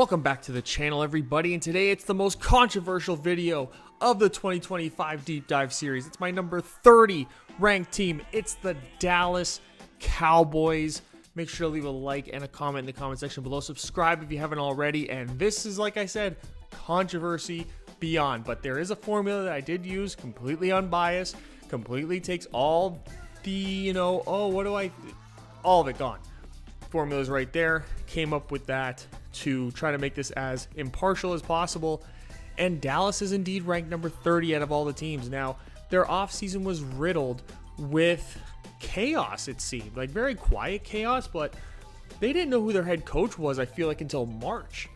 Welcome back to the channel, everybody, and today it's the most controversial video of the 2025 Deep Dive Series. It's my number 30 ranked team. It's the Dallas Cowboys. Make sure to leave a like and a comment in the comment section below. Subscribe if you haven't already, and this is, like I said, controversy beyond. But there is a formula that I did use, completely unbiased, completely takes all the, all of it gone. Formula's right there. Came up with that to try to make this as impartial as possible, and Dallas is indeed ranked number 30 out of all the teams. Now, their offseason was riddled with chaos, it seemed. Like, very quiet chaos, but they didn't know who their head coach was, I feel like, until March.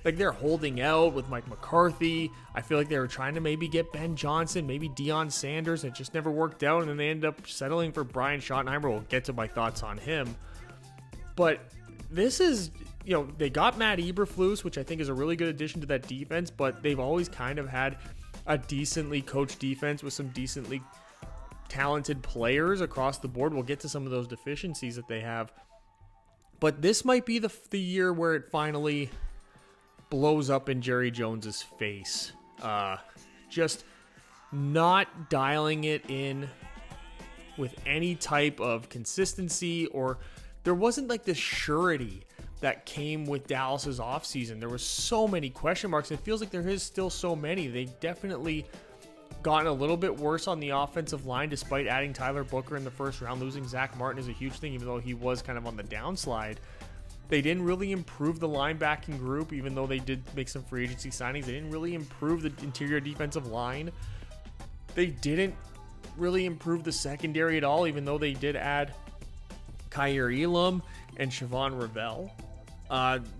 Like, they're holding out with Mike McCarthy. I feel like they were trying to maybe get Ben Johnson, maybe Deion Sanders. It just never worked out, and then they ended up settling for Brian Schottenheimer. We'll get to my thoughts on him. But this is, they got Matt Eberflus, which I think is a really good addition to that defense, but they've always kind of had a decently coached defense with some decently talented players across the board. We'll get to some of those deficiencies that they have. But this might be the year where it finally blows up in Jerry Jones's face. Just not dialing it in with any type of consistency, or there wasn't like this surety that came with Dallas's offseason. There were so many question marks. It feels like there is still so many. They've definitely gotten a little bit worse on the offensive line despite adding Tyler Booker in the first round. Losing Zach Martin is a huge thing, even though he was kind of on the downslide. They didn't really improve the linebacking group, even though they did make some free agency signings. They didn't really improve the interior defensive line. They didn't really improve the secondary at all, even though they did add Kyer Elam and Siobhan Ravel.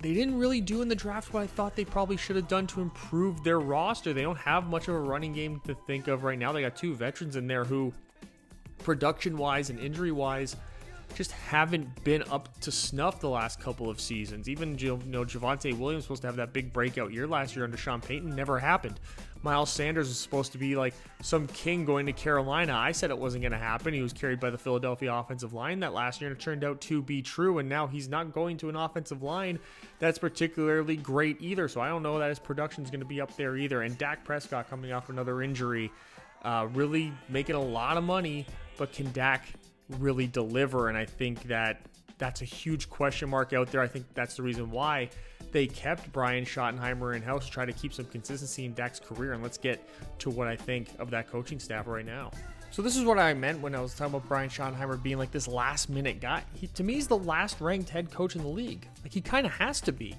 They didn't really do in the draft what I thought they probably should have done to improve their roster. They don't have much of a running game to think of right now. They got two veterans in there who, production-wise and injury-wise, just haven't been up to snuff the last couple of seasons. Even, Javonte Williams was supposed to have that big breakout year last year under Sean Payton. Never happened. Miles Sanders was supposed to be like some king going to Carolina. I said it wasn't going to happen. He was carried by the Philadelphia offensive line that last year, and it turned out to be true, and now he's not going to an offensive line that's particularly great either, so I don't know that his production is going to be up there either. And Dak Prescott coming off another injury, really making a lot of money, but can Dak really deliver? And I think that's a huge question mark out there. I think that's the reason why they kept Brian Schottenheimer in-house to try to keep some consistency in Dak's career. And let's get to what I think of that coaching staff right now. So this is what I meant when I was talking about Brian Schottenheimer being like this last-minute guy. To me, he's the last-ranked head coach in the league. Like, he kind of has to be.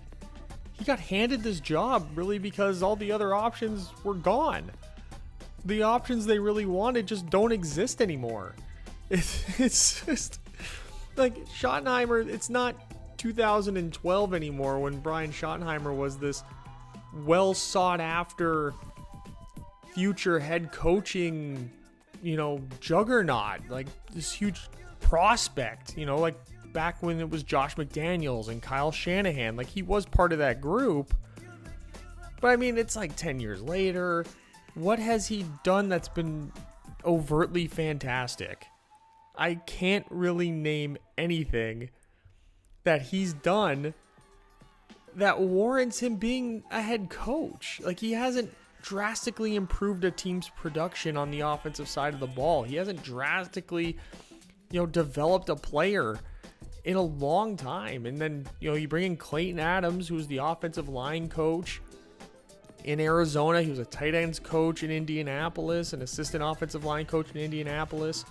He got handed this job really because all the other options were gone. The options they really wanted just don't exist anymore. It's just like Schottenheimer, it's not 2012 anymore when Brian Schottenheimer was this well sought after future head coaching, juggernaut, like this huge prospect, like back when it was Josh McDaniels and Kyle Shanahan. Like, he was part of that group. But I mean, it's like 10 years later. What has he done that's been overtly fantastic? I can't really name anything that he's done that warrants him being a head coach. Like, he hasn't drastically improved a team's production on the offensive side of the ball. He hasn't drastically, developed a player in a long time. And then, you bring in Clayton Adams, who's the offensive line coach in Arizona. He was a tight ends coach in Indianapolis, an assistant offensive line coach in Indianapolis.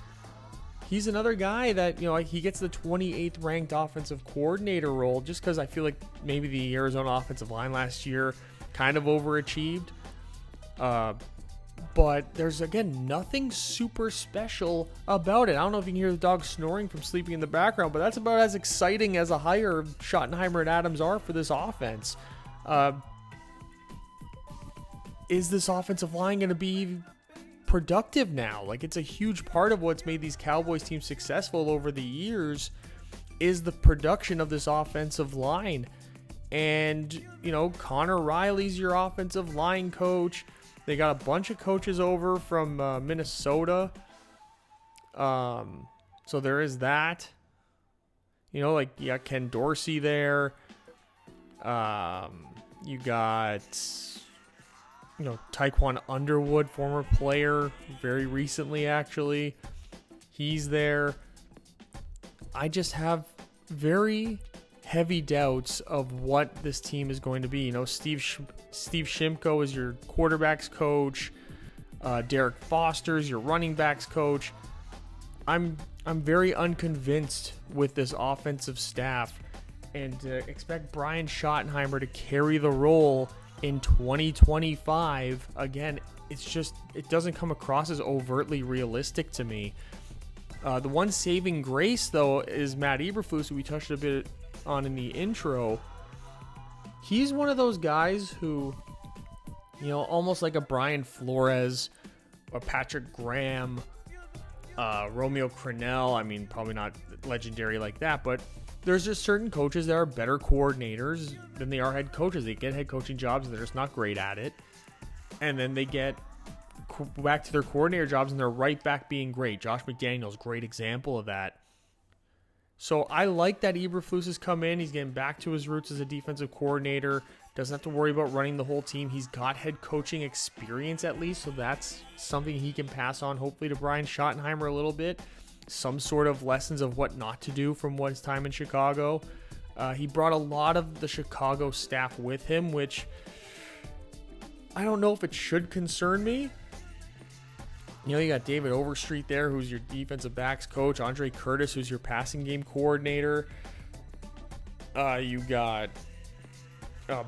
He's another guy that, he gets the 28th ranked offensive coordinator role just because I feel like maybe the Arizona offensive line last year kind of overachieved. But there's, again, nothing super special about it. I don't know if you can hear the dog snoring from sleeping in the background, but that's about as exciting as a hire Schottenheimer and Adams are for this offense. Is this offensive line going to be productive now? Like, it's a huge part of what's made these Cowboys teams successful over the years is the production of this offensive line. And, Connor Riley's your offensive line coach. They got a bunch of coaches over from Minnesota. So there is that. You got Ken Dorsey there. You got, Taekwon Underwood, former player, very recently actually. He's there. I just have very heavy doubts of what this team is going to be. Steve Shimko is your quarterbacks coach. Derek Foster is your running backs coach. I'm very unconvinced with this offensive staff, and to expect Brian Schottenheimer to carry the role in 2025, again, it doesn't come across as overtly realistic to me. The one saving grace, though, is Matt Eberflus, who we touched a bit on in the intro. He's one of those guys who, almost like a Brian Flores or Patrick Graham, Romeo Crennel. I mean, probably not legendary like that, but there's just certain coaches that are better coordinators than they are head coaches. They get head coaching jobs and they're just not great at it. And then they get back to their coordinator jobs and they're right back being great. Josh McDaniels, great example of that. So I like that Eberflus has come in. He's getting back to his roots as a defensive coordinator. Doesn't have to worry about running the whole team. He's got head coaching experience at least, so that's something he can pass on hopefully to Brian Schottenheimer a little bit. Some sort of lessons of what not to do from his time in Chicago. He brought a lot of the Chicago staff with him, which I don't know if it should concern me. You got David Overstreet there, who's your defensive backs coach. Andre Curtis, who's your passing game coordinator. You got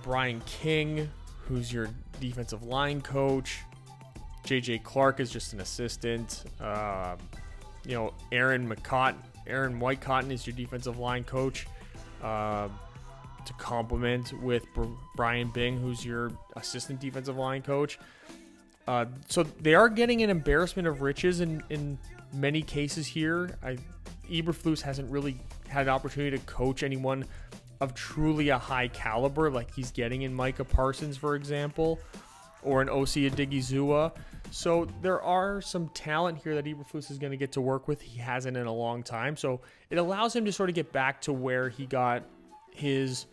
Brian King, who's your defensive line coach. J.J. Clark is just an assistant. Aaron White-Cotton is your defensive line coach to complement with Brian Bing, who's your assistant defensive line coach. So they are getting an embarrassment of riches in many cases here. Eberflus hasn't really had an opportunity to coach anyone of truly a high caliber like he's getting in Micah Parsons, for example, or an Osi Odigizua. So there are some talent here that Eberflus is going to get to work with. He hasn't in a long time. So it allows him to sort of get back to where he got his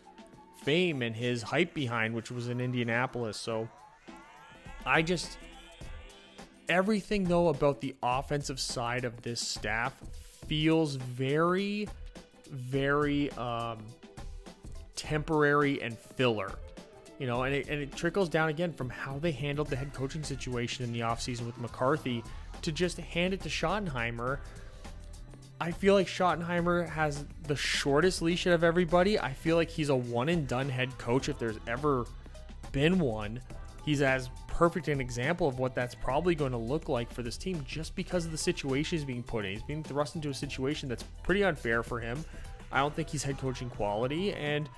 fame and his hype behind, which was in Indianapolis. So everything though about the offensive side of this staff feels very, very temporary and filler, and it trickles down again from how they handled the head coaching situation in the offseason with McCarthy to just hand it to Schottenheimer. I feel like Schottenheimer has the shortest leash out of everybody. I feel like he's a one and done head coach if there's ever been one. He's as perfect an example of what that's probably going to look like for this team just because of the situation he's being put in. He's being thrust into a situation that's pretty unfair for him. I don't think he's head coaching quality, and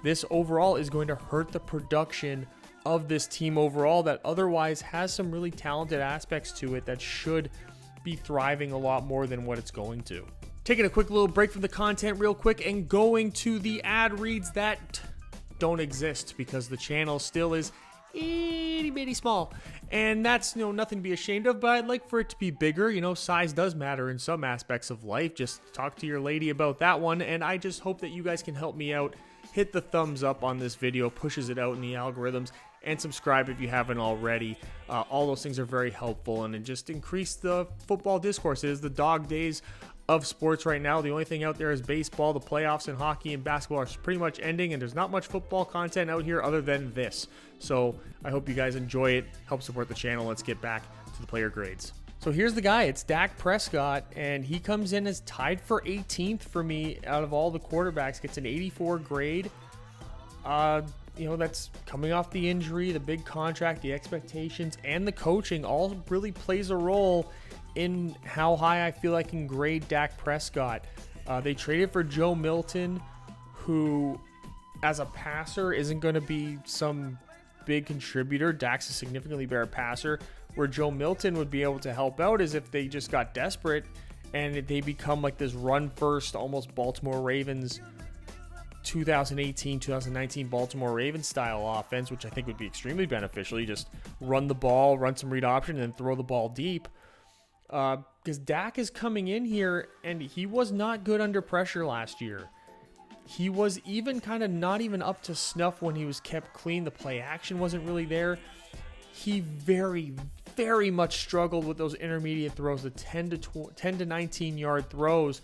this overall is going to hurt the production of this team overall that otherwise has some really talented aspects to it that should be thriving a lot more than what it's going to. Taking a quick little break from the content real quick and going to the ad reads that don't exist because the channel still is itty bitty small, and that's nothing to be ashamed of, but I'd like for it to be bigger. Size does matter in some aspects of life. Just talk to your lady about that one, and I just hope that you guys can help me out. Hit the thumbs up on this video, pushes it out in the algorithms, and subscribe if you haven't already. All those things are very helpful, and it just increase the football discourse. It is the dog days of sports right now. The only thing out there is baseball. The playoffs and hockey and basketball are pretty much ending, and there's not much football content out here other than this. So I hope you guys enjoy it. Help support the channel. Let's get back to the player grades. So here's the guy. It's Dak Prescott, and he comes in as tied for 18th for me out of all the quarterbacks. Gets an 84 grade. That's coming off the injury, the big contract, the expectations, and the coaching all really plays a role in how high I feel I can grade Dak Prescott. They traded for Joe Milton, who as a passer isn't going to be some big contributor. Dak's a significantly better passer. Where Joe Milton would be able to help out is if they just got desperate and they become like this run first, almost Baltimore Ravens 2018-2019 Baltimore Ravens style offense, which I think would be extremely beneficial. You just run the ball, run some read option, and then throw the ball deep. Because Dak is coming in here, and he was not good under pressure last year. He was even kind of not even up to snuff when he was kept clean. The play action wasn't really there. He very, very much struggled with those intermediate throws, the 10 to 19 yard throws.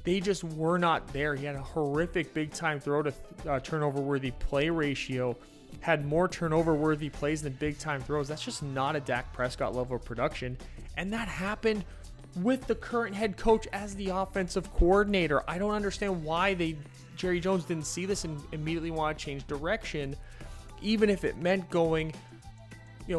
They just were not there. He had a horrific big time throw to turnover worthy play ratio, had more turnover worthy plays than big time throws. That's just not a Dak Prescott level of production. And that happened with the current head coach as the offensive coordinator. I don't understand why Jerry Jones didn't see this and immediately want to change direction, even if it meant going,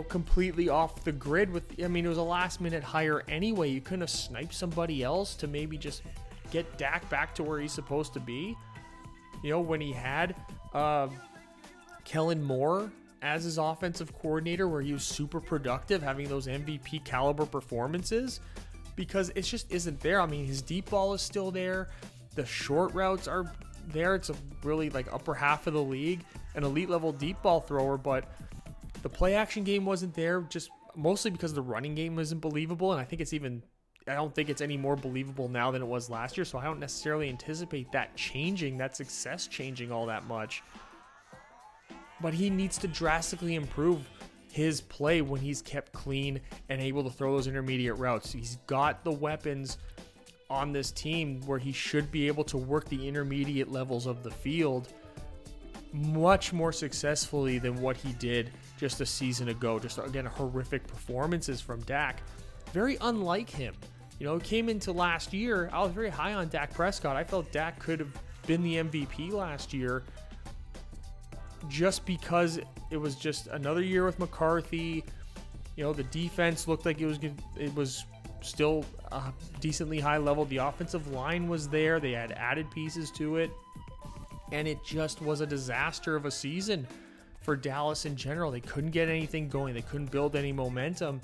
completely off the grid it was a last minute hire anyway. You couldn't have sniped somebody else to maybe just get Dak back to where he's supposed to be. When he had Kellen Moore as his offensive coordinator, where he was super productive, having those MVP caliber performances, because it just isn't there. His deep ball is still there. The short routes are there. It's a really upper half of the league, an elite level deep ball thrower, but the play action game wasn't there, just mostly because the running game isn't believable. And I don't think it's any more believable now than it was last year. So I don't necessarily anticipate that success changing all that much. But he needs to drastically improve his play when he's kept clean and able to throw those intermediate routes. He's got the weapons on this team where he should be able to work the intermediate levels of the field much more successfully than what he did just a season ago. Just again, horrific performances from Dak. Very unlike him. Came into last year, I was very high on Dak Prescott. I felt Dak could have been the MVP last year just because it was just another year with McCarthy. The defense looked like it was still decently high level. The offensive line was there. They had added pieces to it. And it just was a disaster of a season for Dallas in general. They couldn't get anything going. They couldn't build any momentum.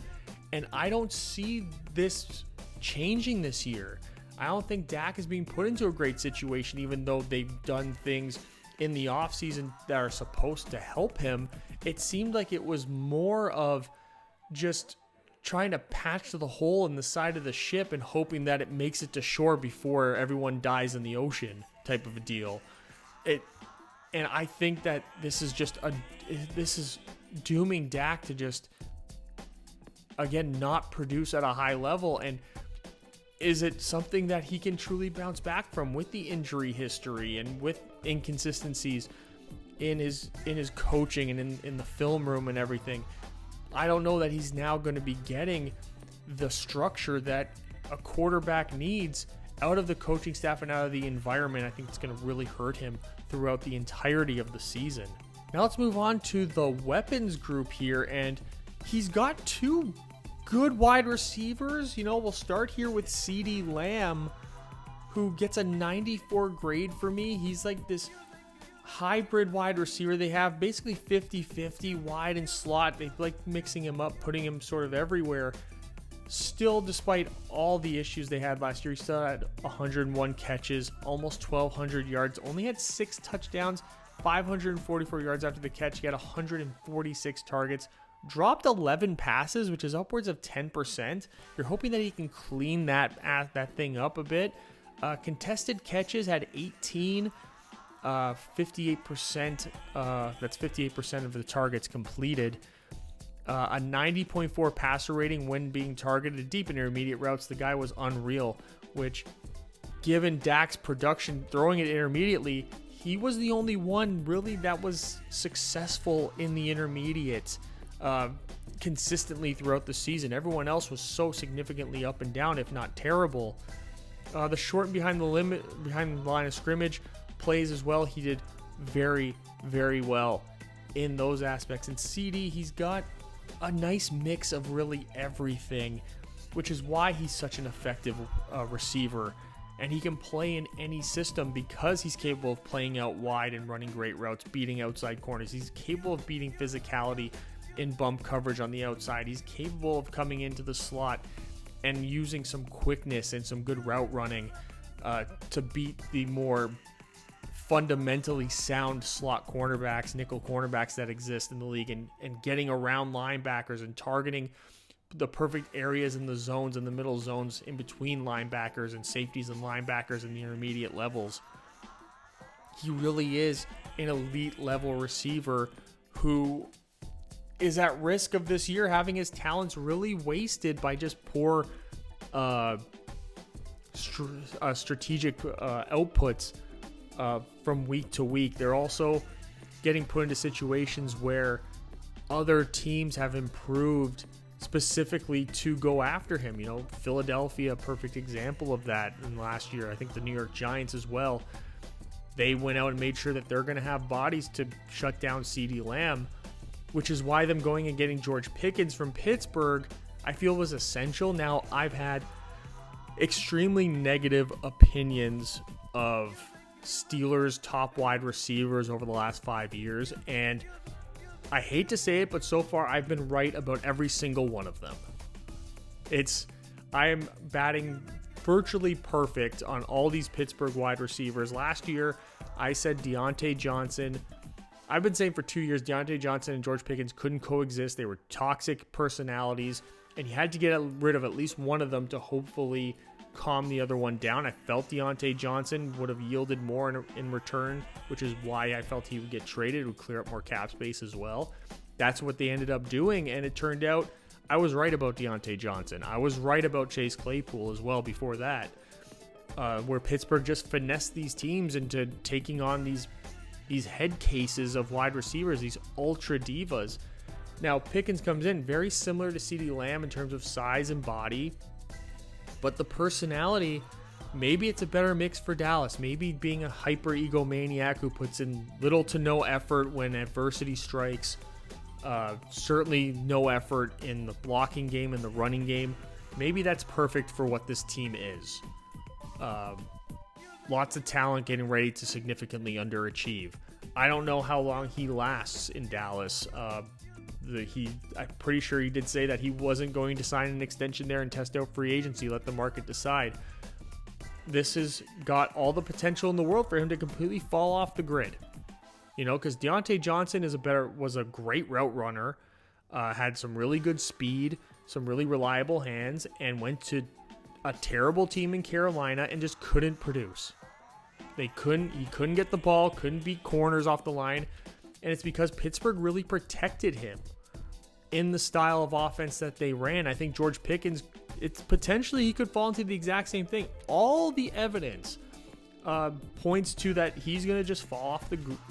And I don't see this changing this year. I don't think Dak is being put into a great situation, even though they've done things in the offseason that are supposed to help him. It seemed like it was more of just trying to patch the hole in the side of the ship and hoping that it makes it to shore before everyone dies in the ocean type of a deal. And I think that this is dooming Dak to just, again, not produce at a high level. And is it something that he can truly bounce back from with the injury history and with inconsistencies in his coaching and in the film room and everything? I don't know that he's now going to be getting the structure that a quarterback needs out of the coaching staff and out of the environment. I think it's going to really hurt him throughout the entirety of the season. Now let's move on to the weapons group here, and he's got two good wide receivers. We'll start here with CeeDee Lamb, who gets a 94 grade for me. He's like this hybrid wide receiver. They have basically 50-50 wide and slot. They like mixing him up, putting him sort of everywhere. Still, despite all the issues they had last year, he still had 101 catches, almost 1,200 yards, only had 6 touchdowns, 544 yards after the catch. He had 146 targets, dropped 11 passes, which is upwards of 10%. You're hoping that he can clean that thing up a bit. Contested catches had 18, 58%. That's 58% of the targets completed. A 90.4 passer rating when being targeted deep and intermediate routes. The guy was unreal, which, given Dak's production throwing it intermediately, he was the only one really that was successful in the intermediate consistently throughout the season. Everyone else was so significantly up and down, if not terrible. The short and behind the line of scrimmage plays as well. He did very, very well in those aspects. And CD, he's got a nice mix of really everything, which is why he's such an effective receiver. And he can play in any system because he's capable of playing out wide and running great routes, beating outside corners. He's capable of beating physicality in bump coverage on the outside. He's capable of coming into the slot and using some quickness and some good route running to beat the more fundamentally sound slot cornerbacks, nickel cornerbacks that exist in the league, and getting around linebackers and targeting the perfect areas in the zones and the middle zones in between linebackers and safeties and linebackers in the intermediate levels. he really is an elite level receiver who is at risk of this year having his talents really wasted by just poor strategic outputs from week to week. They're also getting put into situations where other teams have improved specifically to go after him. You know, Philadelphia, a perfect example of that in last year. I think the New York Giants as well. They went out and made sure that they're going to have bodies to shut down CeeDee Lamb, which is why them going and getting George Pickens from Pittsburgh, I feel was essential. Now, I've had extremely negative opinions of Steelers' top wide receivers over the last 5 years, and I hate to say it, but so far I've been right about every single one of them. I am batting virtually perfect on all these Pittsburgh wide receivers. Last year, I said Deontay Johnson. I've been saying for 2 years, Deontay Johnson and George Pickens couldn't coexist. They were toxic personalities, and you had to get rid of at least one of them to hopefully calm the other one down. I felt Deontay Johnson would have yielded more in return, which is why I felt he would get traded. It would clear up more cap space as well. That's what they ended up doing, and it turned out I was right about Deontay Johnson. I was right about Chase Claypool as well before that, where Pittsburgh just finessed these teams into taking on these head cases of wide receivers, these ultra divas. Now, Pickens comes in very similar to CeeDee Lamb in terms of size and body, but the personality, maybe it's a better mix for Dallas. Maybe being a hyper egomaniac who puts in little to no effort when adversity strikes, certainly no effort in the blocking game and the running game. Maybe that's perfect for what this team is. Lots of talent getting ready to significantly underachieve. I don't know how long he lasts in Dallas. I'm pretty sure he did say that he wasn't going to sign an extension there and test out free agency, let the market decide. This has got all the potential in the world for him to completely fall off the grid. You know, because Deontay Johnson was a great route runner, had some really good speed, some really reliable hands, and went to a terrible team in Carolina and just couldn't produce. He couldn't get the ball, couldn't beat corners off the line, and it's because Pittsburgh really protected him in the style of offense that they ran. I think George Pickens, it's potentially he could fall into the exact same thing. All the evidence points to that he's going to just fall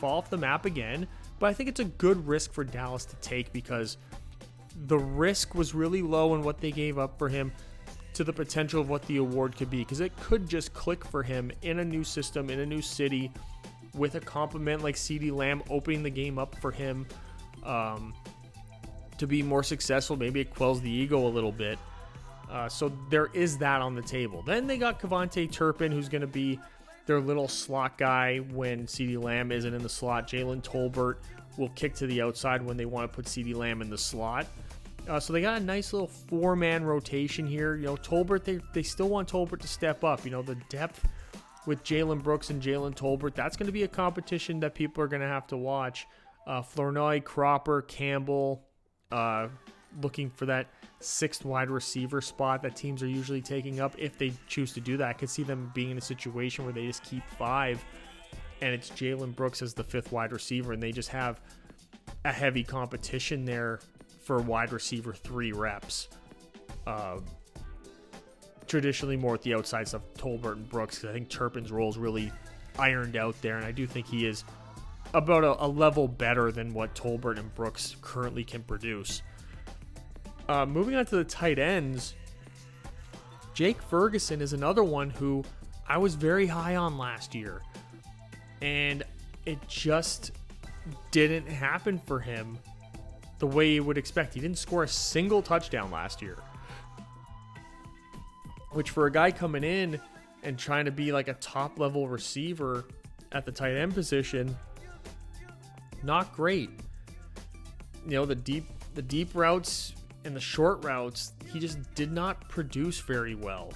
off the map again, but I think it's a good risk for Dallas to take because the risk was really low in what they gave up for him to the potential of what the award could be, because it could just click for him in a new system, in a new city, with a compliment like CeeDee Lamb opening the game up for him to be more successful. Maybe it quells the ego a little bit. So there is that on the table. Then they got Kevontae Turpin, who's going to be their little slot guy when CeeDee Lamb isn't in the slot. Jalen Tolbert will kick to the outside when they want to put CeeDee Lamb in the slot. So they got a nice little four-man rotation here. You know, Tolbert, they still want Tolbert to step up. You know, the depth with Jalen Brooks and Jalen Tolbert, that's going to be a competition that people are going to have to watch. Flournoy, Cropper, Campbell, looking for that sixth wide receiver spot that teams are usually taking up if they choose to do that. I could see them being in a situation where they just keep five and it's Jalen Brooks as the fifth wide receiver, and they just have a heavy competition there for wide receiver 3 reps. Traditionally more at the outside stuff, Tolbert and Brooks, because I think Turpin's role is really ironed out there, and I do think he is about a level better than what Tolbert and Brooks currently can produce. Moving on to the tight ends, Jake Ferguson is another one who I was very high on last year, and it just didn't happen for him the way you would expect. He didn't score a single touchdown last year, which for a guy coming in and trying to be like a top level receiver at the tight end position, not great. You know, the deep routes and the short routes, he just did not produce very well.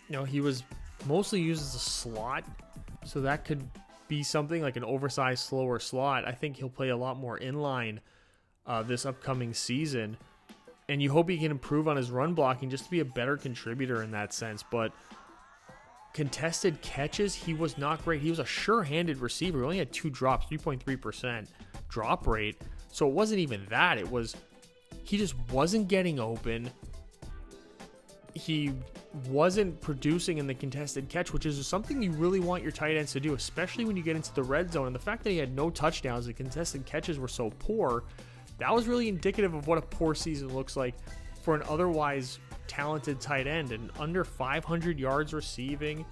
You know, he was mostly used as a slot, so that could be something like an oversized, slower slot. I think he'll play a lot more inline this upcoming season, and you hope he can improve on his run blocking just to be a better contributor in that sense. But Contested catches, he was not great. He was a sure-handed receiver. He only had 2 drops, 3.3% drop rate. So it wasn't even that. It was he just wasn't getting open. He wasn't producing in the contested catch, which is something you really want your tight ends to do, especially when you get into the red zone. And the fact that he had no touchdowns, the contested catches were so poor, that was really indicative of what a poor season looks like for an otherwise talented tight end. And under 500 yards receiving,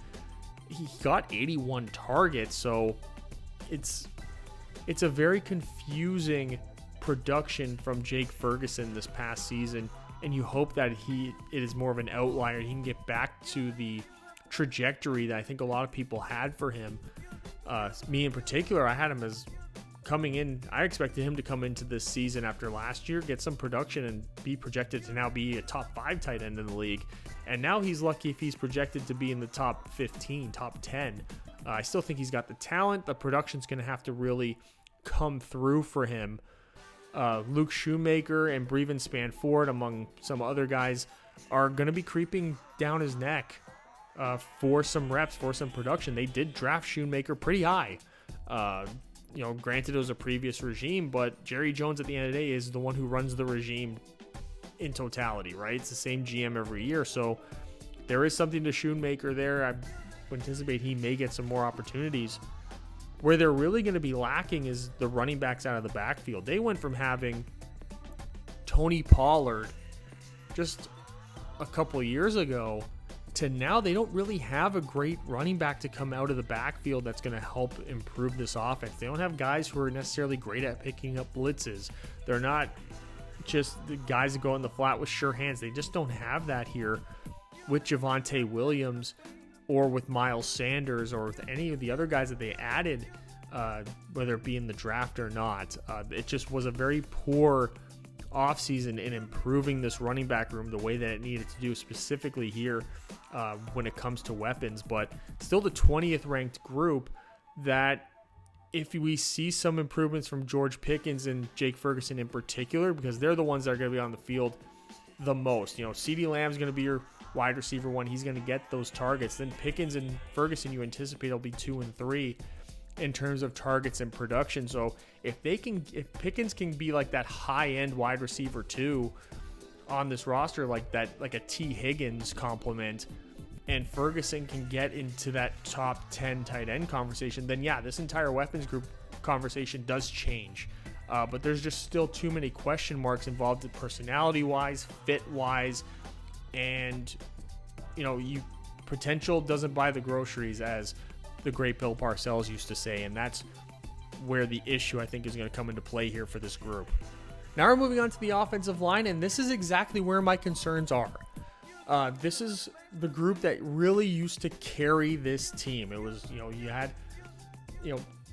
he got 81 targets. So it's a very confusing production from Jake Ferguson this past season, and you hope that it is more of an outlier. He can get back to the trajectory that I think a lot of people had for him. Me in particular, I had him as coming in. I expected him to come into this season after last year, get some production, and be projected to now be a top 5 tight end in the league. And now he's lucky if he's projected to be in the top 15, top 10. I still think he's got the talent. The production's going to have to really come through for him. Luke Shoemaker and Breven Spanford, among some other guys, are going to be creeping down his neck for some reps, for some production. They did draft Shoemaker pretty high. Granted it was a previous regime, but Jerry Jones at the end of the day is the one who runs the regime in totality, right? It's the same GM every year. So there is something to Shoemaker there. I anticipate he may get some more opportunities. Where they're really going to be lacking is the running backs out of the backfield. They went from having Tony Pollard just a couple years ago to now they don't really have a great running back to come out of the backfield that's going to help improve this offense. They don't have guys who are necessarily great at picking up blitzes. They're not just the guys that go in the flat with sure hands. They just don't have that here with Javonte Williams or with Miles Sanders or with any of the other guys that they added, whether it be in the draft or not. It just was a very poor offseason in improving this running back room the way that it needed to do, specifically here when it comes to weapons. But still the 20th ranked group that if we see some improvements from George Pickens and Jake Ferguson in particular, because they're the ones that are going to be on the field the most. CeeDee Lamb's going to be your wide receiver one. He's going to get those targets. Then Pickens and Ferguson, you anticipate will be 2 and 3 in terms of targets and production. So if Pickens can be like that high end wide receiver 2 on this roster, like a T Higgins complement, and Ferguson can get into that top 10 tight end conversation, then yeah, this entire weapons group conversation does change. But there's just still too many question marks involved personality wise, fit wise, and potential doesn't buy the groceries, as the great Bill Parcells used to say, and that's where the issue I think is going to come into play here for this group. Now we're moving on to the offensive line, and this is exactly where my concerns are. This is the group that really used to carry this team. It was, you had,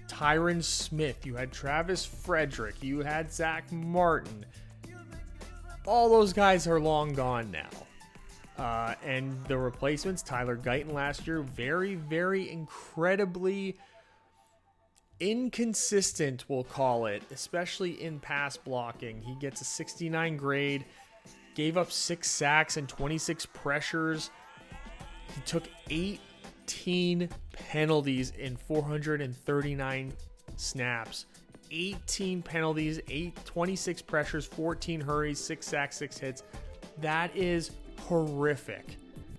Tyron Smith, you had Travis Frederick, you had Zach Martin. All those guys are long gone now. And the replacements, Tyler Guyton last year, very, very incredibly inconsistent, we'll call it, especially in pass blocking. He gets a 69 grade, gave up 6 sacks and 26 pressures. He took 18 penalties in 439 snaps. 18 penalties, 26 pressures, 14 hurries, 6 sacks, 6 hits. That is horrific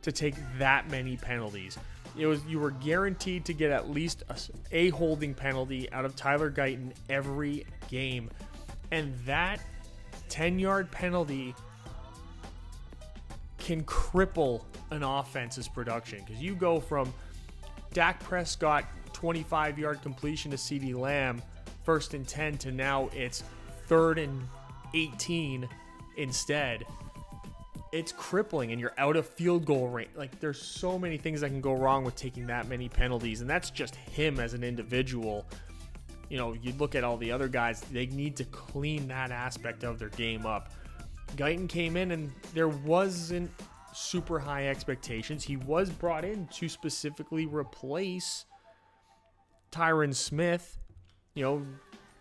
to take that many penalties. You were guaranteed to get at least a holding penalty out of Tyler Guyton every game. And that 10-yard penalty can cripple an offense's production, because you go from Dak Prescott 25-yard completion to CeeDee Lamb, 1st and 10, to now it's 3rd and 18 instead. It's crippling, and you're out of field goal range. Like, there's so many things that can go wrong with taking that many penalties, and that's just him as an individual. You look at all the other guys, they need to clean that aspect of their game up. Guyton came in, and there wasn't super high expectations. He was brought in to specifically replace Tyron Smith,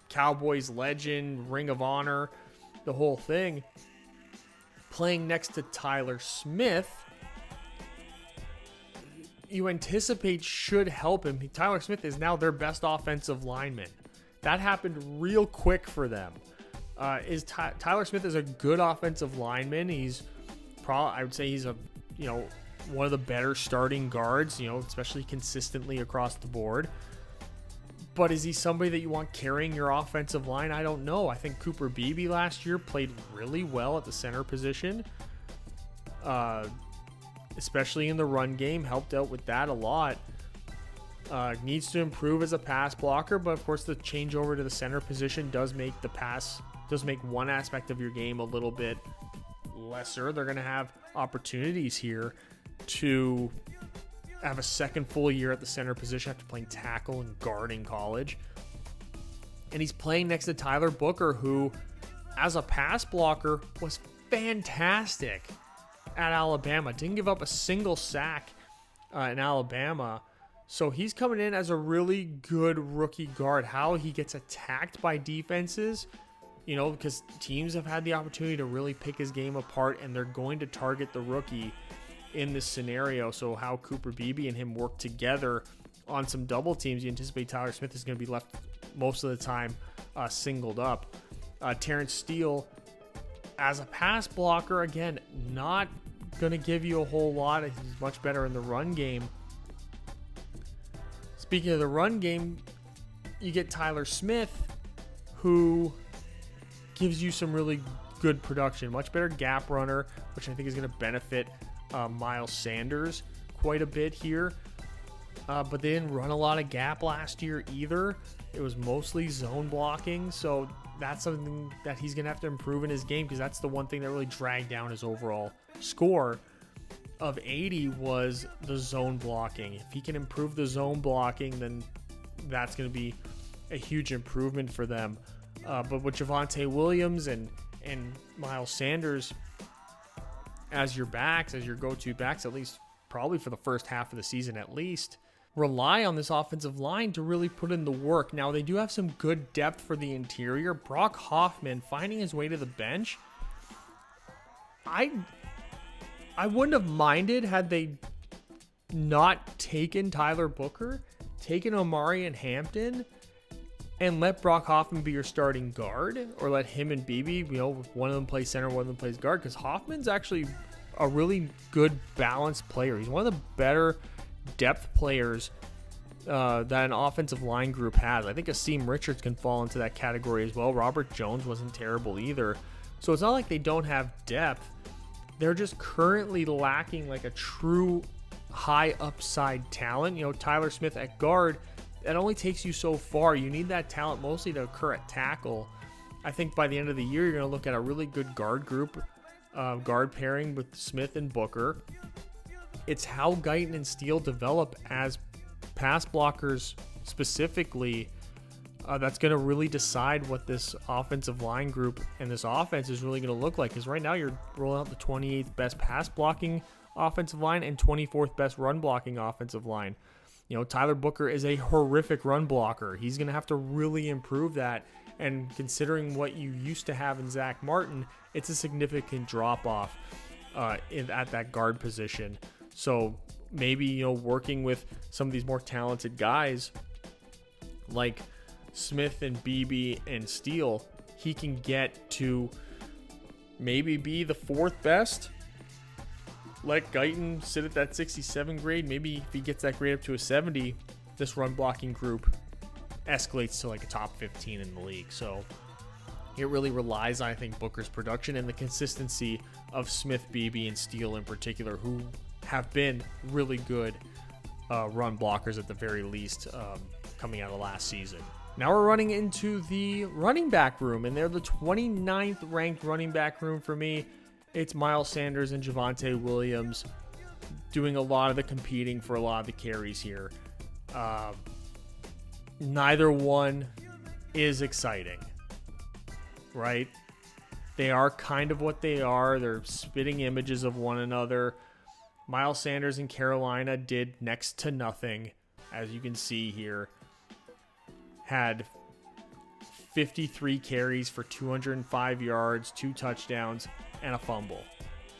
Cowboys legend, Ring of Honor, the whole thing. Playing next to Tyler Smith, you anticipate should help him. Tyler Smith is now their best offensive lineman. That happened real quick for them. Tyler Smith is a good offensive lineman. I would say he's one of the better starting guards, especially consistently across the board. But is he somebody that you want carrying your offensive line? I don't know. I think Cooper Beebe last year played really well at the center position, especially in the run game, helped out with that a lot. Needs to improve as a pass blocker, but of course the changeover to the center position does make one aspect of your game a little bit lesser. They're going to have opportunities here to have a second full year at the center position after playing tackle and guard in college. And he's playing next to Tyler Booker, who, as a pass blocker, was fantastic at Alabama. Didn't give up a single sack in Alabama. So he's coming in as a really good rookie guard. How he gets attacked by defenses, because teams have had the opportunity to really pick his game apart, and they're going to target the rookie in this scenario. So how Cooper Beebe and him work together on some double teams, you anticipate Tyler Smith is going to be left most of the time singled up. Terrence Steele, as a pass blocker, again, not going to give you a whole lot. He's much better in the run game. Speaking of the run game, you get Tyler Smith, who gives you some really good production. Much better gap runner, which I think is going to benefit Miles Sanders quite a bit here. But they didn't run a lot of gap last year either. It was mostly zone blocking. So that's something that he's going to have to improve in his game, because that's the one thing that really dragged down his overall score of 80 was the zone blocking. If he can improve the zone blocking, then that's going to be a huge improvement for them. But with Javonte Williams and Miles Sanders as your go-to backs, at least probably for the first half of the season at least, rely on this offensive line to really put in the work. Now, they do have some good depth for the interior. Brock Hoffman finding his way to the bench, I wouldn't have minded had they not taken Tyler Booker, taken Omarion Hampton, and let Brock Hoffman be your starting guard, or let him and Beebe, one of them plays center, one of them plays guard, because Hoffman's actually a really good balanced player. He's one of the better depth players that an offensive line group has. I think Asim Richards can fall into that category as well. Robert Jones wasn't terrible either. So it's not like they don't have depth. They're just currently lacking like a true high upside talent. Tyler Smith at guard, that only takes you so far. You need that talent mostly to occur at tackle. I think by the end of the year, you're going to look at a really good guard group, guard pairing with Smith and Booker. It's how Guyton and Steele develop as pass blockers specifically that's going to really decide what this offensive line group and this offense is really going to look like. Because right now you're rolling out the 28th best pass blocking offensive line and 24th best run blocking offensive line. Tyler Booker is a horrific run blocker. He's going to have to really improve that. And considering what you used to have in Zach Martin, it's a significant drop-off at that guard position. So maybe, working with some of these more talented guys like Smith and Beebe and Steele, he can get to maybe be the fourth best. Let Guyton sit at that 67 grade. Maybe if he gets that grade up to a 70, this run blocking group escalates to like a top 15 in the league. So it really relies on, I think, Booker's production and the consistency of Smith, Beebe, and Steele in particular, who have been really good run blockers at the very least coming out of last season. Now we're running into the running back room, and they're the 29th ranked running back room for me. It's Miles Sanders and Javonte Williams doing a lot of the competing for a lot of the carries here. Neither one is exciting, right? They are kind of what they are. They're spitting images of one another. Miles Sanders in Carolina did next to nothing, as you can see here. Had 53 carries for 205 yards, 2 touchdowns, and a fumble.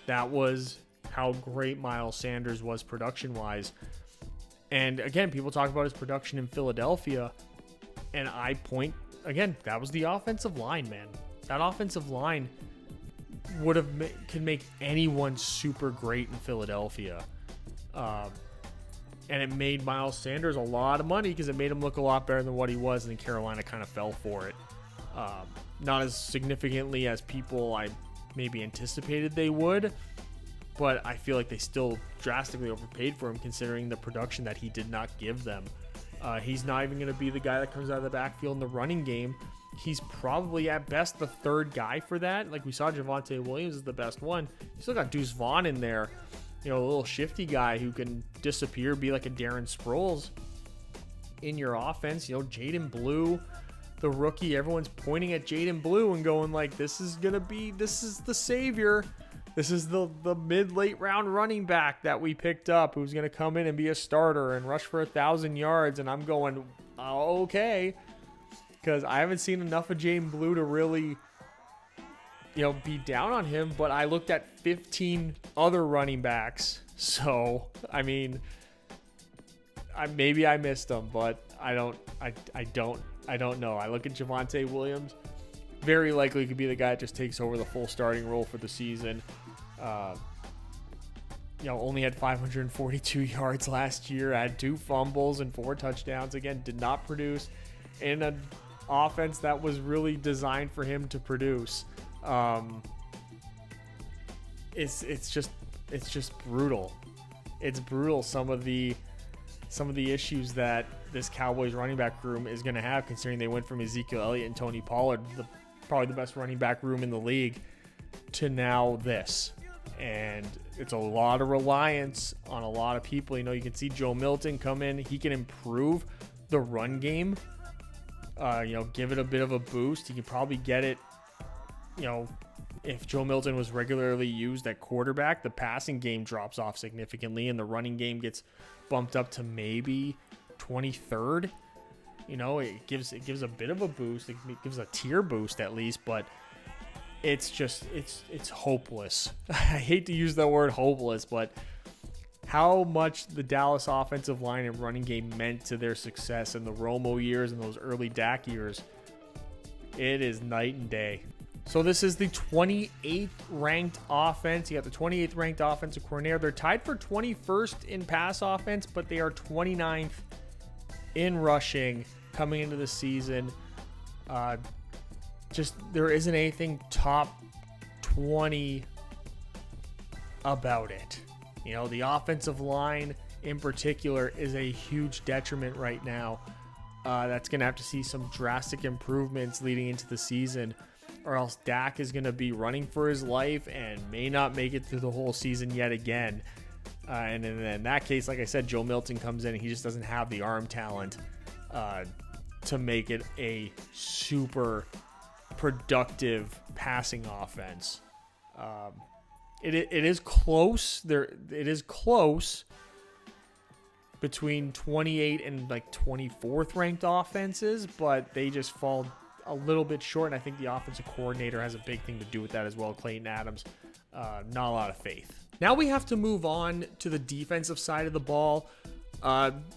That was how great Miles Sanders was production-wise. And again, people talk about his production in Philadelphia, and I point, again, that was the offensive line, man. That offensive line can make anyone super great in Philadelphia. And it made Miles Sanders a lot of money because it made him look a lot better than what he was, and then Carolina kind of fell for it. Not as significantly as people I maybe anticipated they would, but I feel like they still drastically overpaid for him considering the production that he did not give them. He's not even going to be the guy that comes out of the backfield in the running game. He's probably at best the third guy for that. Like we saw, Javonte Williams is the best one. You still got Deuce Vaughn in there, a little shifty guy who can disappear, be like a Darren Sproles in your offense. Jaden Blue, the rookie, everyone's pointing at Jaden Blue and going like, this is the savior. This is the mid-late round running back that we picked up who's going to come in and be a starter and rush for 1,000 yards. And I'm going, okay, because I haven't seen enough of Jaden Blue to really, be down on him. But I looked at 15 other running backs. So, I mean, maybe I missed them, but I don't know. I look at Javonte Williams, very likely could be the guy that just takes over the full starting role for the season. Only had 542 yards last year, had 2 fumbles and 4 touchdowns. Again, did not produce in an offense that was really designed for him to produce. It's just brutal. It's brutal. Some of the issues that this Cowboys running back room is going to have, considering they went from Ezekiel Elliott and Tony Pollard, probably the best running back room in the league, to now this. And it's a lot of reliance on a lot of people. You can see Joe Milton come in. He can improve the run game, give it a bit of a boost. He can probably get it, if Joe Milton was regularly used at quarterback, the passing game drops off significantly and the running game gets bumped up to maybe 23rd. It gives a bit of a boost. It gives a tier boost at least, but it's hopeless. I hate to use the word hopeless, but how much the Dallas offensive line and running game meant to their success in the Romo years and those early Dak years, it is night and day. So this is the 28th ranked offense. You got the 28th ranked offensive coordinator. They're tied for 21st in pass offense, but they are 29th in rushing coming into the season. There isn't anything top 20 about it. The offensive line in particular is a huge detriment right now. That's going to have to see some drastic improvements leading into the season, or else Dak is going to be running for his life and may not make it through the whole season yet again. And in that case, like I said, Joe Milton comes in and he just doesn't have the arm talent to make it a super productive passing offense. It is close. It is close between 28 and 24th ranked offenses, but they just fall a little bit short, and I think the offensive coordinator has a big thing to do with that as well. Clayton Adams, not a lot of faith. Now we have to move on to the defensive side of the ball,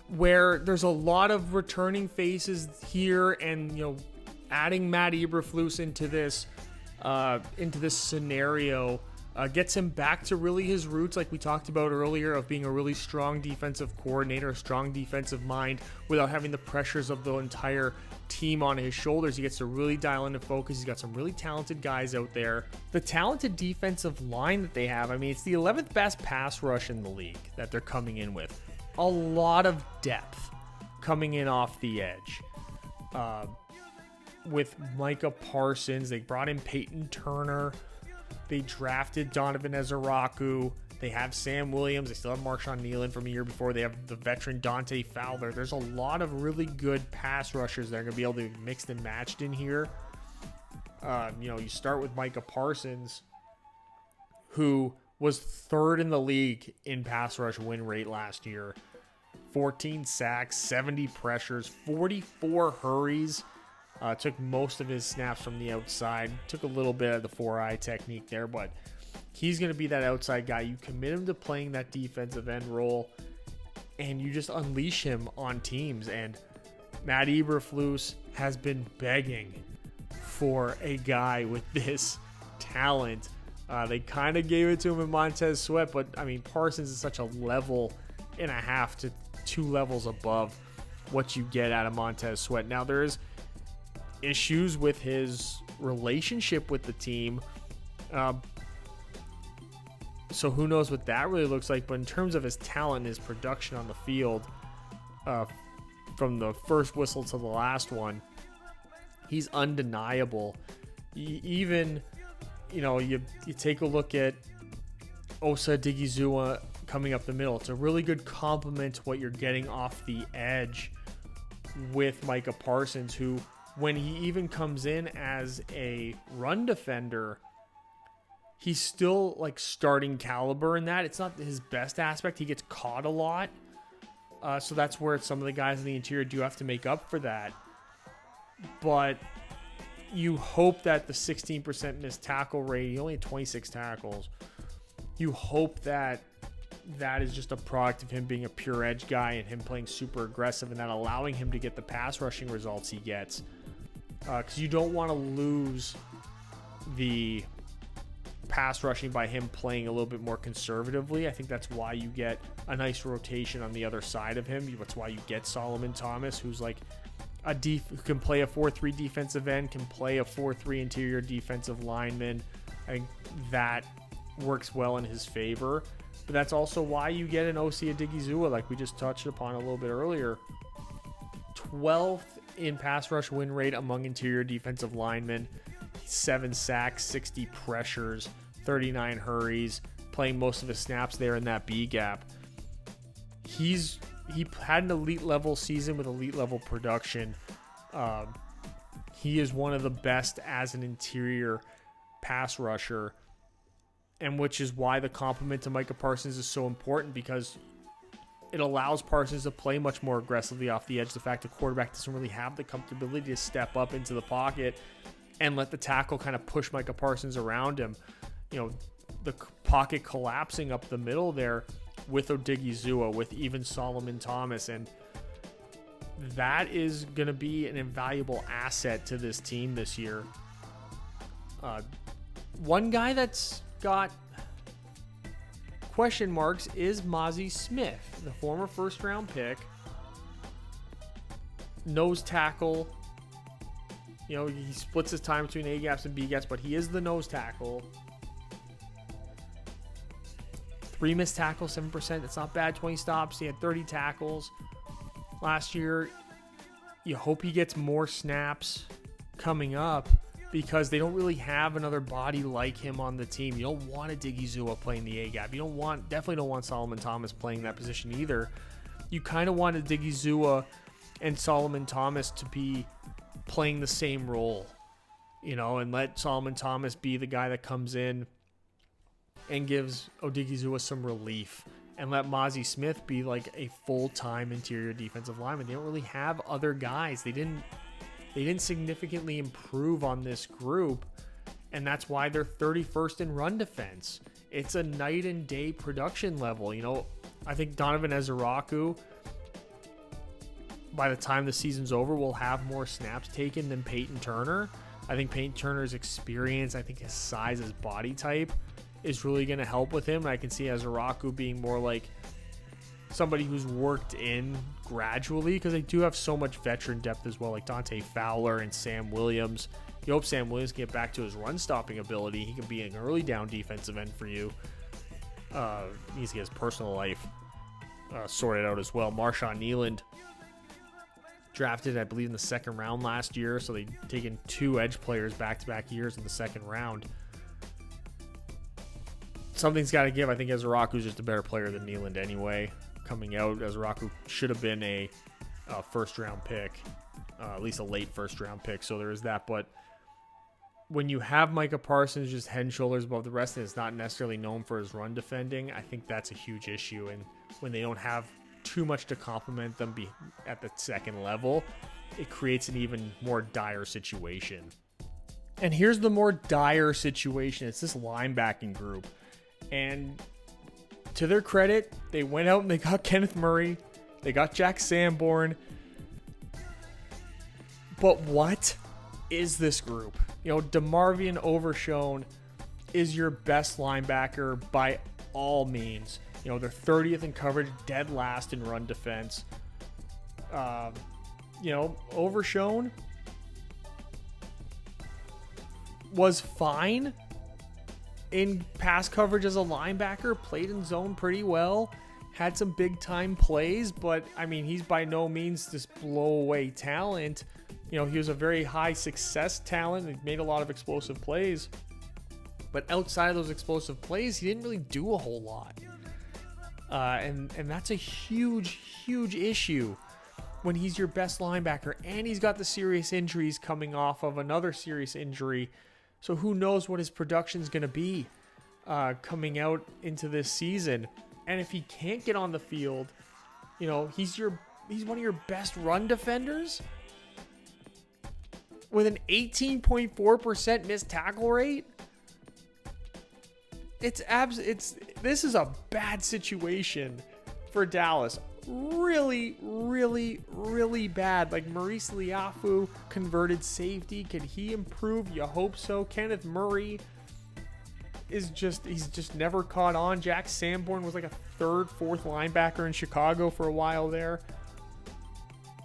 where there's a lot of returning faces here, and adding Matt Eberflus into this scenario gets him back to really his roots, like we talked about earlier, of being a really strong defensive coordinator, a strong defensive mind, without having the pressures of the entire team on his shoulders. He gets to really dial into focus. He's got some really talented guys out there. The talented defensive line that they have, it's the 11th best pass rush in the league that they're coming in with. A lot of depth coming in off the edge. With Micah Parsons, they brought in Peyton Turner. They drafted Donovan Ezeraku. They have Sam Williams. They still have Marshawn Nealon from a year before. They have the veteran Dante Fowler. There's a lot of really good pass rushers that are going to be able to be mixed and matched in here. You start with Micah Parsons, who was 3rd in the league in pass rush win rate last year. 14 sacks, 70 pressures, 44 hurries. Took most of his snaps from the outside. Took a little bit of the 4-eye technique there, but he's going to be that outside guy. You commit him to playing that defensive end role, and you just unleash him on teams. And Matt Eberflus has been begging for a guy with this talent. They kind of gave it to him in Montez Sweat, but I mean, Parsons is such a level and a half to 2 levels above what you get out of Montez Sweat. Now, there's issues with his relationship with the team. So who knows what that really looks like. But in terms of his talent and his production on the field, from the first whistle to the last one, he's undeniable. Even, you take a look at Osa Odighizuwa coming up the middle. It's a really good compliment to what you're getting off the edge with Micah Parsons, who, when he even comes in as a run defender, he's still like starting caliber in that. It's not his best aspect. He gets caught a lot. So that's where some of the guys in the interior do have to make up for that. But you hope that the 16% missed tackle rate, he only had 26 tackles. You hope that that is just a product of him being a pure edge guy and him playing super aggressive and that allowing him to get the pass rushing results he gets. Because you don't want to lose the pass rushing by him playing a little bit more conservatively. I think that's why you get a nice rotation on the other side of him. That's why you get Solomon Thomas, who's like who can play a 4-3 defensive end, can play a 4-3 interior defensive lineman. I think that works well in his favor. But that's also why you get an Osa Odighizuwa, like we just touched upon a little bit earlier. 12th in pass rush win rate among interior defensive linemen. 7 sacks, 60 pressures, 39 hurries, playing most of his snaps there in that B gap. He had an elite level season with elite level production. He is one of the best as an interior pass rusher, and which is why the compliment to Micah Parsons is so important, because it allows Parsons to play much more aggressively off the edge. The fact the quarterback doesn't really have the comfortability to step up into the pocket and let the tackle kind of push Micah Parsons around him. The pocket collapsing up the middle there with Odighizuwa, with even Solomon Thomas, and that is going to be an invaluable asset to this team this year. One guy that's got question marks is Mazi Smith, the former first-round pick, nose tackle. He splits his time between A gaps and B gaps, but he is the nose tackle. 3 missed tackles, 7%. That's not bad. 20 stops. He had 30 tackles last year. You hope he gets more snaps coming up, because they don't really have another body like him on the team. You don't want Odighizuwa playing the A gap. You definitely don't want Solomon Thomas playing that position either. You kind of want Odighizuwa and Solomon Thomas to be playing the same role, and let Solomon Thomas be the guy that comes in and gives Odighizuwa some relief, and let Mazi Smith be like a full-time interior defensive lineman. They don't really have other guys. They didn't significantly improve on this group, and that's why they're 31st in run defense. It's a night and day production level. I think Donovan Ezeraku, by the time the season's over, will have more snaps taken than Peyton Turner. I think Peyton Turner's experience, I think his size, his body type is really going to help with him. I can see Ezeraku being more like somebody who's worked in gradually, because they do have so much veteran depth as well, like Dante Fowler and Sam Williams. You hope Sam Williams can get back to his run-stopping ability. He can be an early down defensive end for you. He needs to get his personal life sorted out as well. Marshawn Nealand, drafted, I believe, in the second round last year, so they've taken 2 edge players back-to-back years in the second round. Something's got to give. I think Ezeraku's just a better player than Nealand anyway. Coming out, Ezeraku should have been a first-round pick, at least a late first-round pick, so there is that. But when you have Micah Parsons just head and shoulders above the rest and is not necessarily known for his run defending, I think that's a huge issue. And when they don't have too much to complement them at the second level, it creates an even more dire situation. And here's the more dire situation. It's this linebacking group. And to their credit, they went out and they got Kenneth Murray They got Jack Sanborn. But what is this group? You know, DeMarvion Overshown is your best linebacker by all means. You know, they're 30th in coverage, dead last in run defense. You know, Overshown was fine in pass coverage as a linebacker, played in zone pretty well, had some big time plays, but I mean, he's by no means this blow away talent. You know, he was a very high success talent and made a lot of explosive plays. But outside of those explosive plays, he didn't really do a whole lot. And that's a huge, huge issue when he's your best linebacker. And he's got the serious injuries coming off of another serious injury. So who knows what his production's going to be coming out into this season. And if he can't get on the field, you know, he's one of your best run defenders with an 18.4% missed tackle rate. This is a bad situation for Dallas. Really, really, really bad. Like Maurice Liafu, converted safety. Can he improve? You hope so. Kenneth Murray he's just never caught on. Jack Sanborn was like a third, fourth linebacker in Chicago for a while there.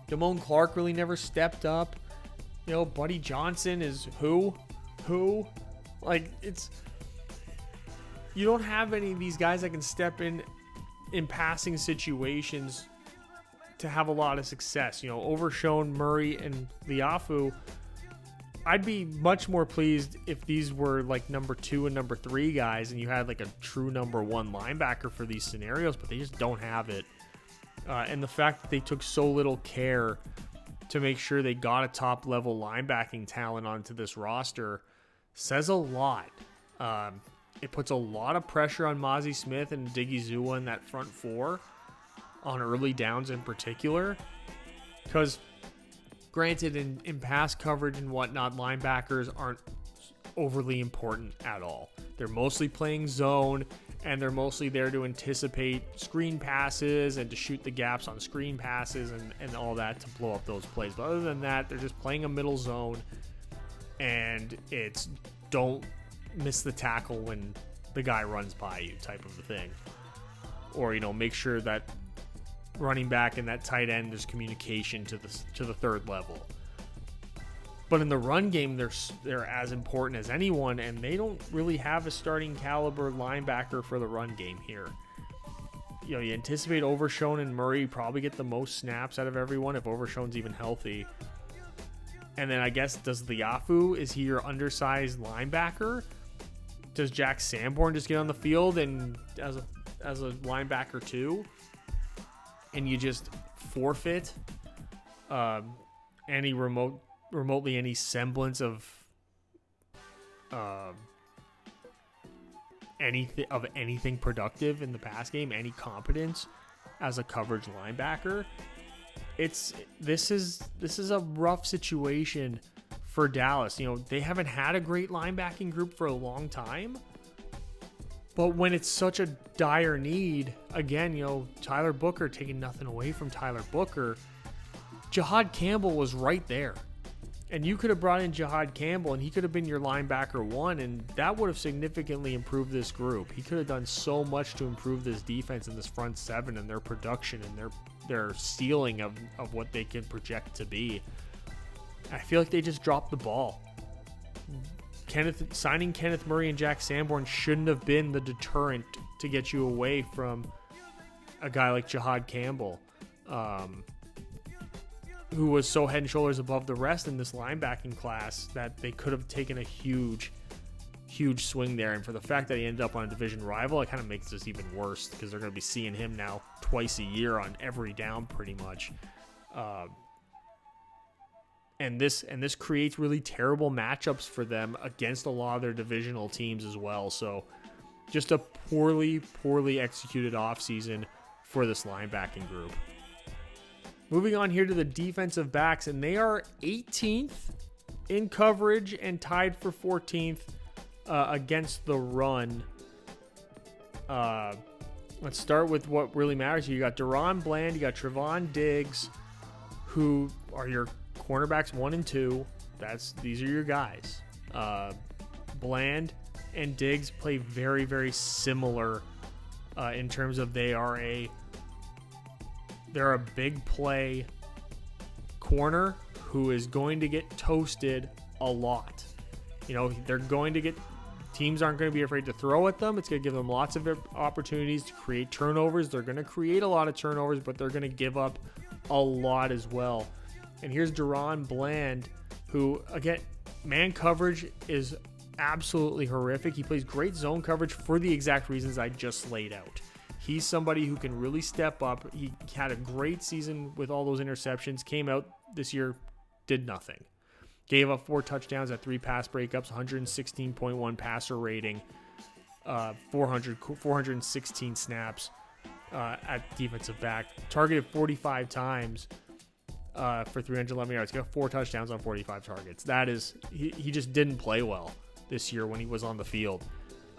Damone Clark really never stepped up. You know, Buddy Johnson is who? Like, you don't have any of these guys that can step in passing situations to have a lot of success. You know, Overshown, Murray, and Liafu, I'd be much more pleased if these were like number 2 and number 3 guys and you had like a true number 1 linebacker for these scenarios, but they just don't have it. And the fact that they took so little care to make sure they got a top level linebacking talent onto this roster says a lot. It puts a lot of pressure on Mozzie Smith and Diggy Zua in that front 4 on early downs in particular. Because granted, in pass coverage and whatnot, linebackers aren't overly important at all. They're mostly playing zone, and they're mostly there to anticipate screen passes and to shoot the gaps on screen passes and all that to blow up those plays. But other than that, they're just playing a middle zone, and it's don't miss the tackle when the guy runs by you type of a thing. Or, you know, make sure that running back and that tight end, there's communication to the third level. But in the run game, they're as important as anyone, and they don't really have a starting caliber linebacker for the run game here. You know, you anticipate Overshown and Murray probably get the most snaps out of everyone if Overshown's even healthy. And then I guess, does Liafu, is he your undersized linebacker? Does Jack Sanborn just get on the field and as a linebacker too? And you just forfeit any remotely any semblance of anything productive in the pass game, any competence as a coverage linebacker. This is a rough situation for Dallas. You know, they haven't had a great linebacking group for a long time. But when it's such a dire need, again, you know, Tyler Booker, taking nothing away from Tyler Booker, Jahad Campbell was right there. And you could have brought in Jahad Campbell and he could have been your linebacker 1, and that would have significantly improved this group. He could have done so much to improve this defense and this front 7 and their production and their ceiling of what they can project to be. I feel like they just dropped the ball. Signing Kenneth Murray and Jack Sanborn shouldn't have been the deterrent to get you away from a guy like Jahad Campbell, who was so head and shoulders above the rest in this linebacking class that they could have taken a huge swing there. And for the fact that he ended up on a division rival, it kind of makes this even worse because they're going to be seeing him now twice a year on every down pretty much. And this creates really terrible matchups for them against a lot of their divisional teams as well. So just a poorly executed offseason for this linebacking group. Moving on here to the defensive backs, and they are 18th in coverage and tied for 14th against the run let's start with what really matters. You got Deron Bland, you got Trevon Diggs, who are your cornerbacks 1 and 2. These are your guys. Bland and Diggs play very, very similar in terms of they're a big play corner who is going to get toasted a lot. Teams aren't going to be afraid to throw at them. It's going to give them lots of opportunities to create turnovers. They're going to create a lot of turnovers, but they're going to give up a lot as well. And here's Deron Bland, who, again, man coverage is absolutely horrific. He plays great zone coverage for the exact reasons I just laid out. He's somebody who can really step up. He had a great season with all those interceptions, came out this year, did nothing. Gave up 4 touchdowns at 3 pass breakups, 116.1 passer rating, 416 snaps at defensive back. Targeted 45 times for 311 yards. Got 4 touchdowns on 45 targets. He just didn't play well this year when he was on the field.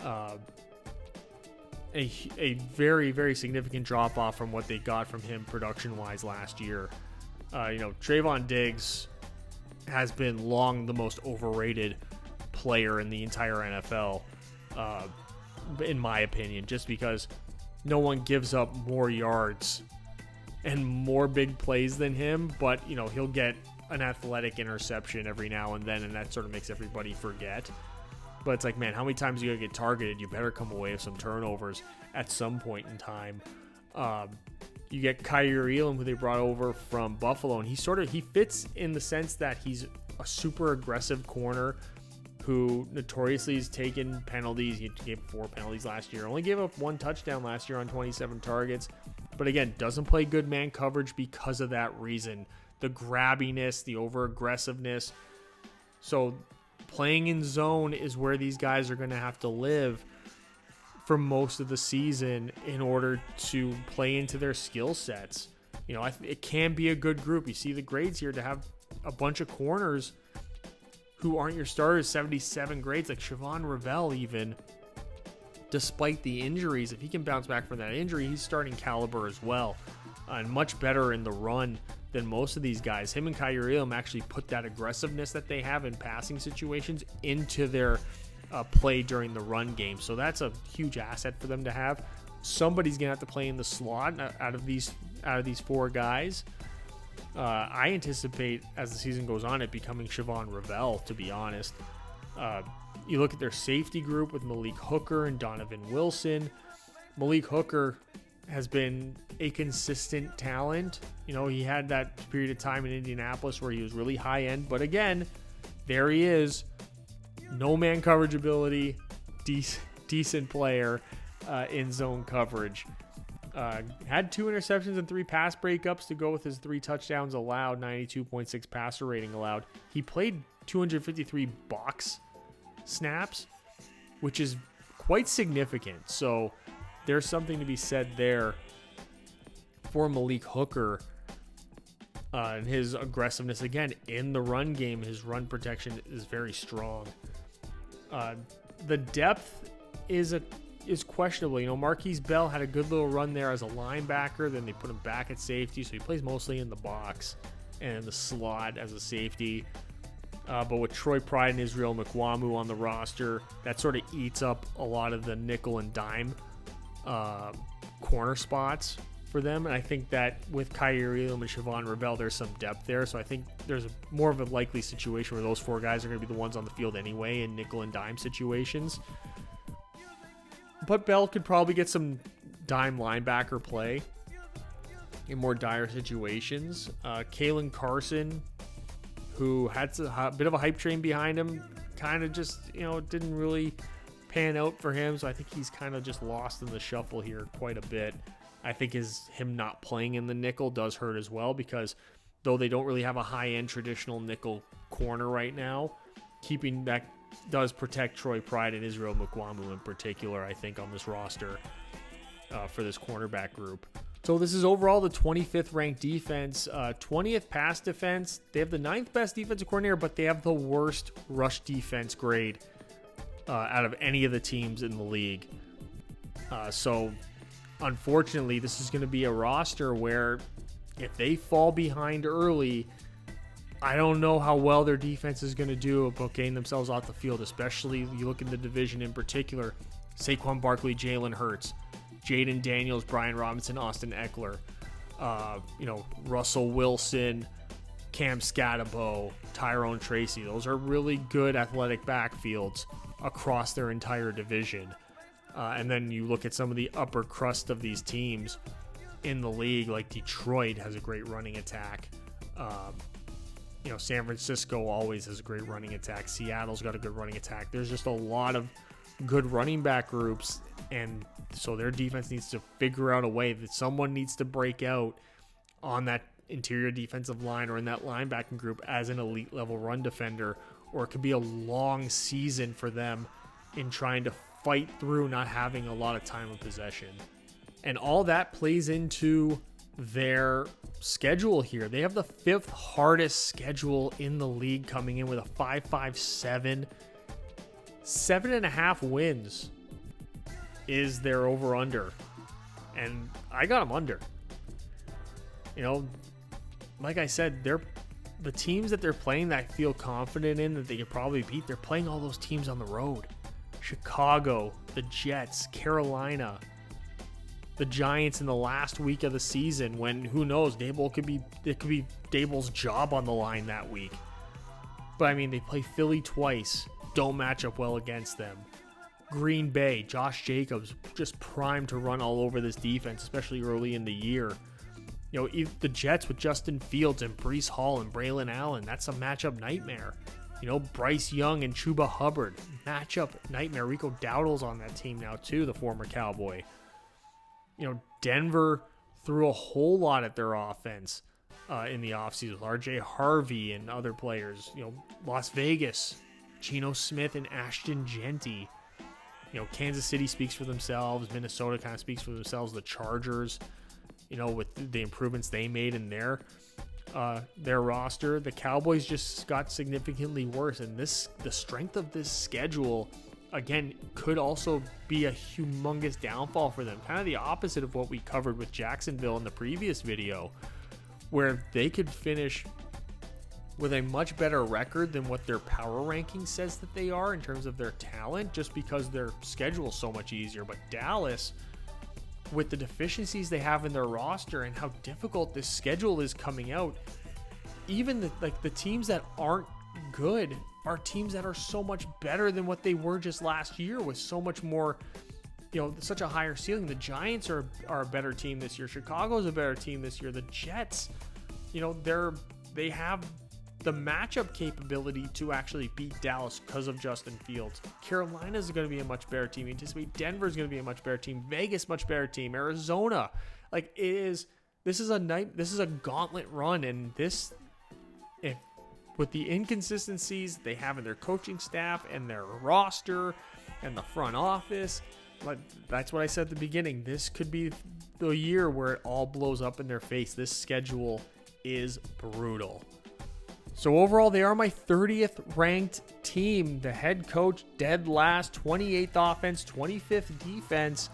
A very, very significant drop off from what they got from him production-wise last year. Trevon Diggs has been long the most overrated player in the entire NFL, in my opinion, just because no one gives up more yards and more big plays than him, but he'll get an athletic interception every now and then, and that sort of makes everybody forget. But it's like, man, how many times are you going to get targeted? You better come away with some turnovers at some point in time. You get Kyrie Elam, who they brought over from Buffalo, and he fits in the sense that he's a super aggressive corner who notoriously has taken penalties. He gave 4 penalties last year. Only gave up 1 touchdown last year on 27 targets. But again, doesn't play good man coverage because of that reason. The grabbiness, the over-aggressiveness. So playing in zone is where these guys are going to have to live for most of the season in order to play into their skill sets. It can be a good group. You see the grades here to have a bunch of corners who aren't your starters, 77 grades, like Siobhan Ravel even, despite the injuries. If he can bounce back from that injury, he's starting caliber as well, and much better in the run than most of these guys. Him and Kyrie Elam actually put that aggressiveness that they have in passing situations into their play during the run game. So that's a huge asset for them to have. Somebody's gonna have to play in the slot out of these 4 guys. I anticipate as the season goes on it becoming Siobhan Ravel, to be honest. You look at their safety group with Malik Hooker and Donovan Wilson. Malik Hooker has been a consistent talent. He had that period of time in Indianapolis where he was really high end, but again, there he is. No man coverage ability, decent player in zone coverage. Had 2 interceptions and 3 pass breakups to go with his 3 touchdowns allowed, 92.6 passer rating allowed. He played 253 box snaps, which is quite significant. So there's something to be said there for Malik Hooker and his aggressiveness. Again, in the run game, his run protection is very strong. The depth is questionable. Marquise Bell had a good little run there as a linebacker. Then they put him back at safety, so he plays mostly in the box and the slot as a safety. But with Troy Pride and Israel Mukwamu on the roster, that sort of eats up a lot of the nickel and dime corner spots for them. And I think that with Kyrie Elam and Siobhan Ravel, there's some depth there. So I think there's more of a likely situation where those 4 guys are going to be the ones on the field anyway in nickel and dime situations. But Bell could probably get some dime linebacker play in more dire situations. Kalen Carson, who had a bit of a hype train behind him, kind of just, didn't really pan out for him. So I think he's kind of just lost in the shuffle here quite a bit. I think him not playing in the nickel does hurt as well, because though they don't really have a high-end traditional nickel corner right now, keeping that does protect Troy Pride and Israel Mukwamu in particular, I think, on this roster for this cornerback group. So this is overall the 25th ranked defense, 20th pass defense. They have the 9th best defensive coordinator, but they have the worst rush defense grade out of any of the teams in the league. So unfortunately, this is going to be a roster where if they fall behind early, I don't know how well their defense is going to do about getting themselves off the field, especially you look in the division in particular. Saquon Barkley, Jalen Hurts, Jaden Daniels, Brian Robinson, Austin Eckler, Russell Wilson, Cam Scatterbo, Tyrone Tracy. Those are really good athletic backfields across their entire division. And then you look at some of the upper crust of these teams in the league, like Detroit has a great running attack. San Francisco always has a great running attack. Seattle's got a good running attack. There's just a lot of good running back groups, and so their defense needs to figure out a way that someone needs to break out on that interior defensive line or in that linebacking group as an elite level run defender, or it could be a long season for them in trying to fight through not having a lot of time of possession. And all that plays into their schedule here. They have the 5th hardest schedule in the league, coming in with a 5.57. 7.5 wins is their over-under. And I got them under. Like I said, the teams that they're playing that I feel confident in that they could probably beat, they're playing all those teams on the road. Chicago, the Jets, Carolina, the Giants in the last week of the season, when who knows, it could be Daboll's job on the line that week. But I mean, they play Philly twice, don't match up well against them. Green Bay, Josh Jacobs, just primed to run all over this defense, especially early in the year. The Jets with Justin Fields and Breece Hall and Braylon Allen, that's a matchup nightmare. Bryce Young and Chuba Hubbard, matchup nightmare. Rico Dowdle's on that team now too, the former Cowboy. Denver threw a whole lot at their offense in the offseason with R.J. Harvey and other players. Las Vegas, Geno Smith and Ashton Genty. Kansas City speaks for themselves. Minnesota kind of speaks for themselves. The Chargers, with the improvements they made in their roster. The Cowboys just got significantly worse, and the strength of this schedule, again, could also be a humongous downfall for them. Kind of the opposite of what we covered with Jacksonville in the previous video, where they could finish with a much better record than what their power ranking says that they are in terms of their talent, just because their schedule is so much easier. But Dallas, with the deficiencies they have in their roster and how difficult this schedule is coming out, even the teams that aren't good are teams that are so much better than what they were just last year, with so much more, such a higher ceiling. The Giants are a better team this year. Chicago's a better team this year. The Jets, they have the matchup capability to actually beat Dallas because of Justin Fields. Carolina's going to be a much better team. You anticipate Denver's going to be a much better team. Vegas, much better team. Arizona, this is a gauntlet run, and with the inconsistencies they have in their coaching staff and their roster and the front office, that's what I said at the beginning. This could be the year where it all blows up in their face. This schedule is brutal. So overall, they are my 30th ranked team. The head coach dead last, 28th offense, 25th defense.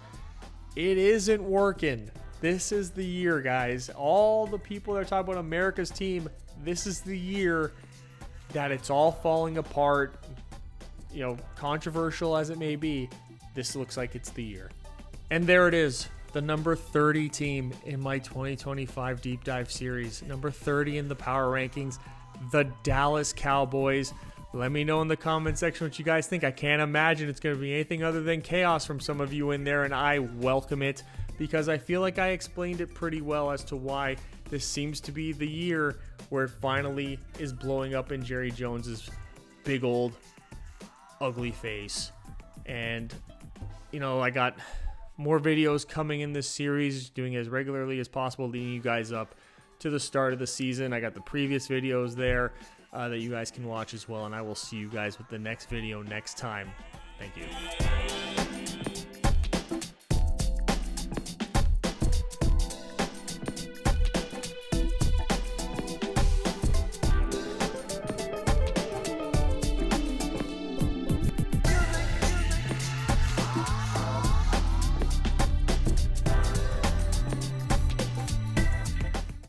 It isn't working. This is the year, guys. All the people that are talking about America's team, this is the year that it's all falling apart. Controversial as it may be, this looks like it's the year. And there it is, the number 30 team in my 2025 Deep Dive series. Number 30 in the power rankings, the Dallas Cowboys. Let me know in the comment section what you guys think. I can't imagine it's going to be anything other than chaos from some of you in there, and I welcome it because I feel like I explained it pretty well as to why this seems to be the year where it finally is blowing up in Jerry Jones's big old ugly face. And I got more videos coming in this series, doing as regularly as possible, leading you guys up to the start of the season. I got the previous videos there that you guys can watch as well, and I will see you guys with the next video next time. Thank you.